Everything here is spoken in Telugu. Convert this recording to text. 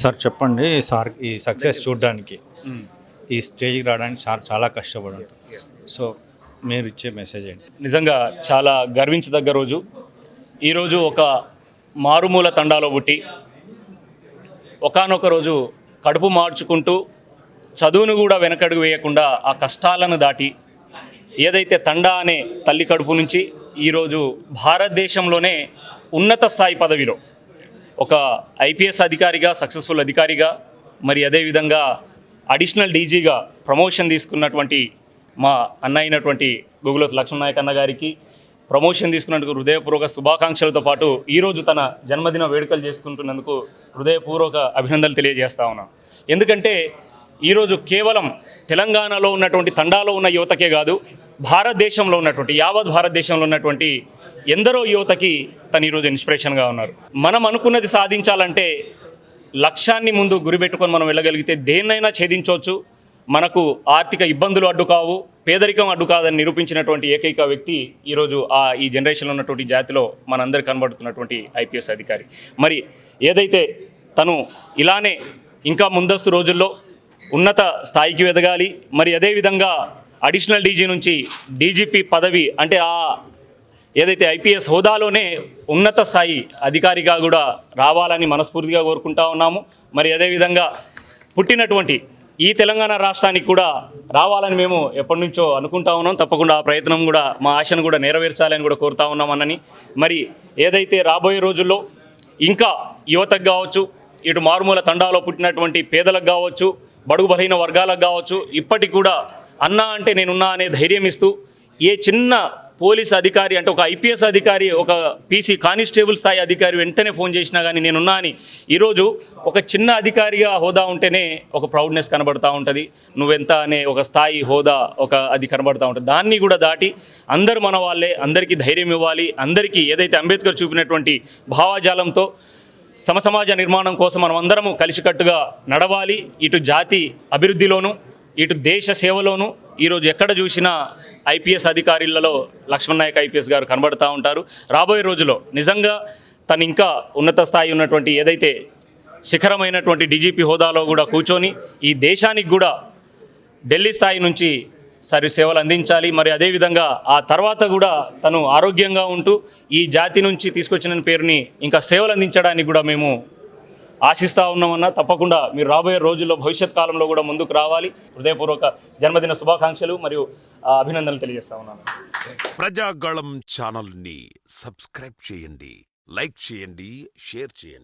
సార్ చెప్పండి సార్, ఈ సక్సెస్ చూడడానికి ఈ స్టేజ్కి రావడానికి సార్ చాలా కష్టపడారు. సో మీరు ఇచ్చే మెసేజ్ ఏంటి? నిజంగా చాలా గర్వించదగ్గ రోజు. ఈరోజు ఒక మారుమూల తండాలో పుట్టి ఒకానొక రోజు కడుపు మార్చుకుంటూ చదువును కూడా వెనకడుగు వేయకుండా ఆ కష్టాలను దాటి ఏదైతే తండా అనే తల్లి కడుపు నుంచి ఈరోజు భారతదేశంలోనే ఉన్నత స్థాయి పదవిలో ఒక ఐపీఎస్ అధికారిగా, సక్సెస్ఫుల్ అధికారిగా, మరి అదేవిధంగా అడిషనల్ డీజీగా ప్రమోషన్ తీసుకున్నటువంటి మా అన్న అయినటువంటి గుగులోతు లక్ష్మణ నాయక్ అన్న గారికి ప్రమోషన్ తీసుకున్నందుకు హృదయపూర్వక శుభాకాంక్షలతో పాటు ఈరోజు తన జన్మదిన వేడుకలు చేసుకుంటున్నందుకు హృదయపూర్వక అభినందనలు తెలియజేస్తా ఉన్నాను. ఎందుకంటే ఈరోజు కేవలం తెలంగాణలో ఉన్నటువంటి తండాలో ఉన్న యువతకే కాదు, భారతదేశంలో ఉన్నటువంటి యావత్ భారతదేశంలో ఉన్నటువంటి ఎందరో యువతకి తను ఈరోజు ఇన్స్పిరేషన్గా ఉన్నారు. మనం అనుకున్నది సాధించాలంటే లక్ష్యాన్ని ముందు గురిపెట్టుకొని మనం వెళ్ళగలిగితే దేన్నైనా ఛేదించవచ్చు. మనకు ఆర్థిక ఇబ్బందులు అడ్డు కావు, పేదరికం అడ్డు కాదని నిరూపించినటువంటి ఏకైక వ్యక్తి ఈరోజు ఈ జనరేషన్లో ఉన్నటువంటి జాతిలో మనందరికీ కనబడుతున్నటువంటి ఐపీఎస్ అధికారి. మరి ఏదైతే తను ఇలానే ఇంకా ముందస్తు రోజుల్లో ఉన్నత స్థాయికి ఎదగాలి, మరి అదేవిధంగా అడిషనల్ డీజీ నుంచి డీజీపీ పదవి అంటే ఏదైతే ఐపీఎస్ హోదాలోనే ఉన్నత స్థాయి అధికారిగా కూడా రావాలని మనస్ఫూర్తిగా కోరుకుంటా ఉన్నాము. మరి అదేవిధంగా పుట్టినటువంటి ఈ తెలంగాణ రాష్ట్రానికి కూడా రావాలని మేము ఎప్పటి నుంచో అనుకుంటా ఉన్నాం. తప్పకుండా ఆ ప్రయత్నం కూడా, మా ఆశను కూడా నెరవేర్చాలని కూడా కోరుతా ఉన్నాం అన్నని. మరి ఏదైతే రాబోయే రోజుల్లో ఇంకా యువతకు కావచ్చు, ఇటు మారుమూల తండాలో పుట్టినటువంటి పేదలకు కావచ్చు, బడుగు బలహీన వర్గాలకు కావచ్చు, ఇప్పటికి కూడా అన్నా అంటే నేనున్నా అనే ధైర్యం ఇస్తూ ఏ చిన్న పోలీస్ అధికారి అంటే ఒక ఐపీఎస్ అధికారి, ఒక పీసీ కానిస్టేబుల్ స్థాయి అధికారి వెంటనే ఫోన్ చేసినా కానీ నేనున్నా అని ఈరోజు ఒక చిన్న అధికారిగా హోదా ఉంటేనే ఒక ప్రౌడ్నెస్ కనబడుతూ ఉంటుంది. నువ్వెంత అనే ఒక స్థాయి హోదా అది కనబడుతూ ఉంటుంది. దాన్ని కూడా దాటి అందరు మన వాళ్ళే, అందరికీ ధైర్యం ఇవ్వాలి. అందరికీ ఏదైతే అంబేద్కర్ చూపినటువంటి భావజాలంతో సమసమాజ నిర్మాణం కోసం మనం అందరము కలిసికట్టుగా నడవాలి. ఇటు జాతి అభివృద్ధిలోను, ఇటు దేశ సేవలోను ఈరోజు ఎక్కడ చూసినా ఐపీఎస్ అధికారులలో లక్ష్మణ నాయక్ ఐపీఎస్ గారు కనబడుతూ ఉంటారు. రాబోయే రోజుల్లో నిజంగా తను ఇంకా ఉన్నత స్థాయి ఉన్నటువంటి ఏదైతే శిఖరమైనటువంటి డీజీపీ హోదాలో కూడా కూర్చొని ఈ దేశానికి కూడా ఢిల్లీ స్థాయి నుంచి సేవలు అందించాలి. మరి అదేవిధంగా ఆ తర్వాత కూడా తను ఆరోగ్యంగా ఉంటూ ఈ జాతి నుంచి తీసుకొచ్చిన పేరుని ఇంకా సేవలు అందించడానికి కూడా మేము ఆశిస్తూ ఉన్నామన్నా. తప్పకుండా మీరు రాబోయే రోజుల్లో భవిష్యత్ కాలంలో కూడా ముందుకు రావాలి. హృదయపూర్వక జన్మదిన శుభాకాంక్షలు మరియు అభినందనలు తెలియజేస్తా ఉన్నాను. ప్రజాగళం ఛానల్ని సబ్స్క్రైబ్ చేయండి, లైక్ చేయండి, షేర్ చేయండి.